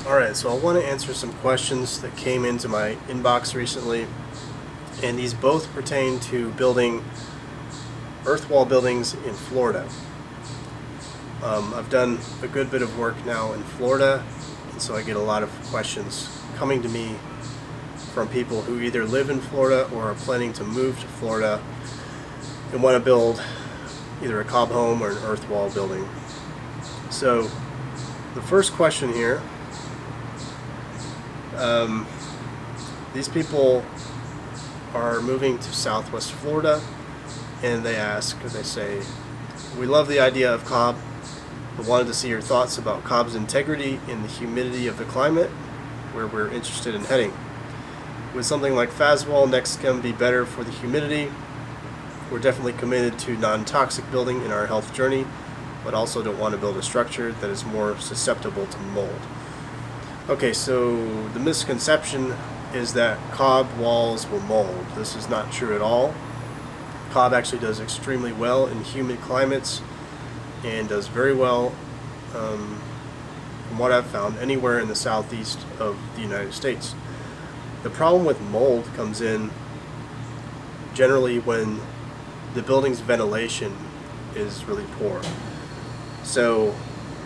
Alright, so I want to answer some questions that came into my inbox recently, and these both pertain to building earth wall buildings in Florida. I've done a good bit of work now in Florida, and so I get a lot of questions coming to me from people who either live in Florida or are planning to move to Florida and want to build either a cob home or an earth wall building. So the first question here, these people are moving to Southwest Florida, and they say, we love the idea of cob, but wanted to see your thoughts about cob's integrity in the humidity of the climate where we're interested in heading. Would something like Faswall NextChem be better for the humidity? We're definitely committed to non-toxic building in our health journey, but also don't want to build a structure that is more susceptible to mold. Okay, so the misconception is that cob walls will mold. This is not true at all. Cob actually does extremely well in humid climates and does very well, from what I've found, anywhere in the southeast of the United States. The problem with mold comes in generally when the building's ventilation is really poor. So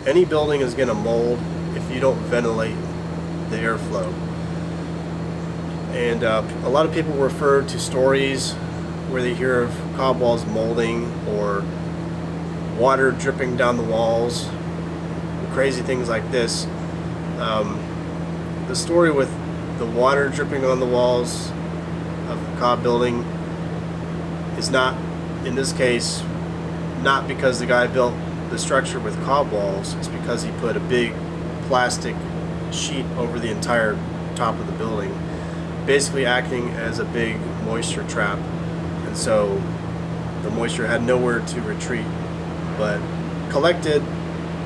any building is going to mold if you don't ventilate the airflow. And a lot of people refer to stories where they hear of cob walls molding or water dripping down the walls, crazy things like this. The story with the water dripping on the walls of the cob building is not, in this case, not because the guy built the structure with cob walls. It's because he put a big plastic sheet over the entire top of the building, basically acting as a big moisture trap, and so the moisture had nowhere to retreat but collected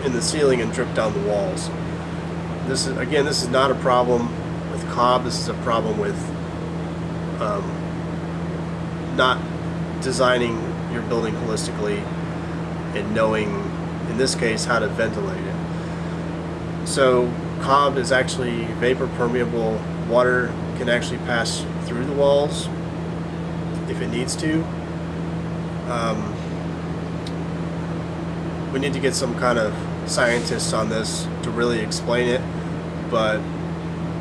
in the ceiling and dripped down the walls. This is not a problem with cob. This is a problem with not designing your building holistically and knowing, in this case, how to ventilate it. So cob is actually vapor permeable. Water can actually pass through the walls if it needs to. We need to get some kind of scientists on this to really explain it, but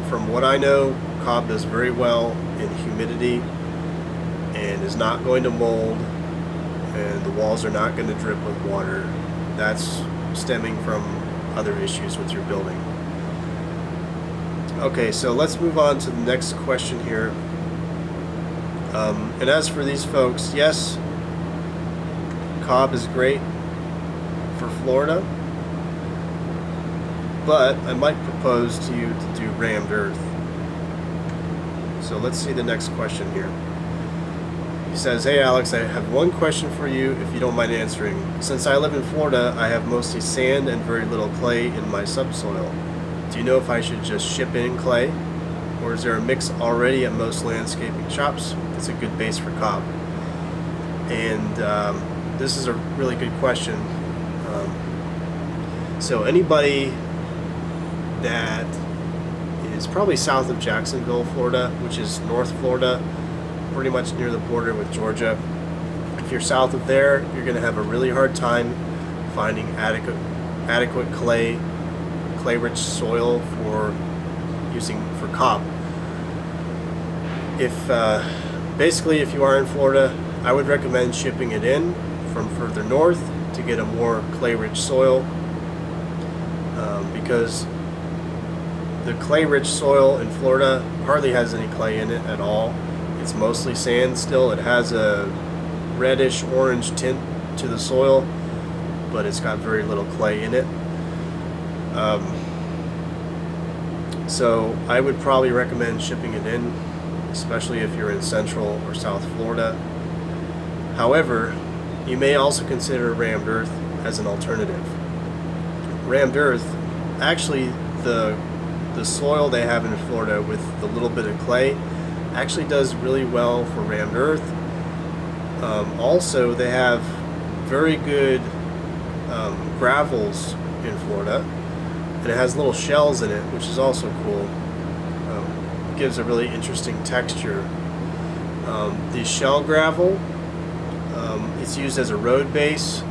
from what I know, cob does very well in humidity and is not going to mold, and the walls are not going to drip with water. That's stemming from other issues with your building. Okay, so let's move on to the next question here. And as for these folks, yes, cob is great for Florida, but I might propose to you to do rammed earth. So let's see the next question here. He says, hey Alex, I have one question for you if you don't mind answering. Since I live in Florida, I have mostly sand and very little clay in my subsoil. Do you know if I should just ship in clay, or is there a mix already at most landscaping shops that's a good base for cob? And this is a really good question. So anybody that is probably south of Jacksonville, Florida, which is North Florida, pretty much near the border with Georgia, if you're south of there, you're going to have a really hard time finding adequate clay-rich soil for cob. Basically, if you are in Florida, I would recommend shipping it in from further north to get a more clay-rich soil, because the clay-rich soil in Florida hardly has any clay in it at all. It's mostly sand still. It has a reddish orange tint to the soil, but it's got very little clay in it. So I would probably recommend shipping it in, especially if you're in Central or South Florida. However, you may also consider rammed earth as an alternative. Rammed earth, actually the soil they have in Florida with the little bit of clay actually does really well for rammed earth. Also, they have very good gravels in Florida, and it has little shells in it, which is also cool. Gives a really interesting texture. The shell gravel, it's used as a road base.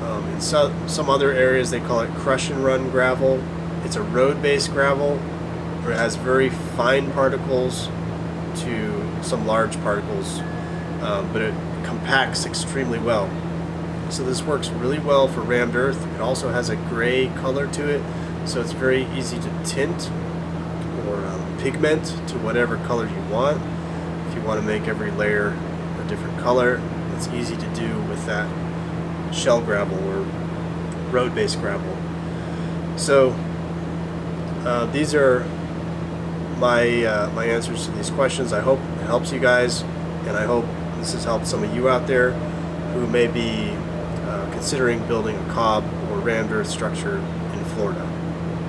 In some other areas they call it crush and run gravel. It's a road base gravel, where it has very fine particles to some large particles, but it compacts extremely well. So this works really well for rammed earth. It also has a gray color to it, so it's very easy to tint or pigment to whatever color you want. If you want to make every layer a different color, it's easy to do with that shell gravel or road-based gravel. So these are my my answers to these questions. I hope it helps you guys, and I hope this has helped some of you out there who may be considering building a cob or rammed earth structure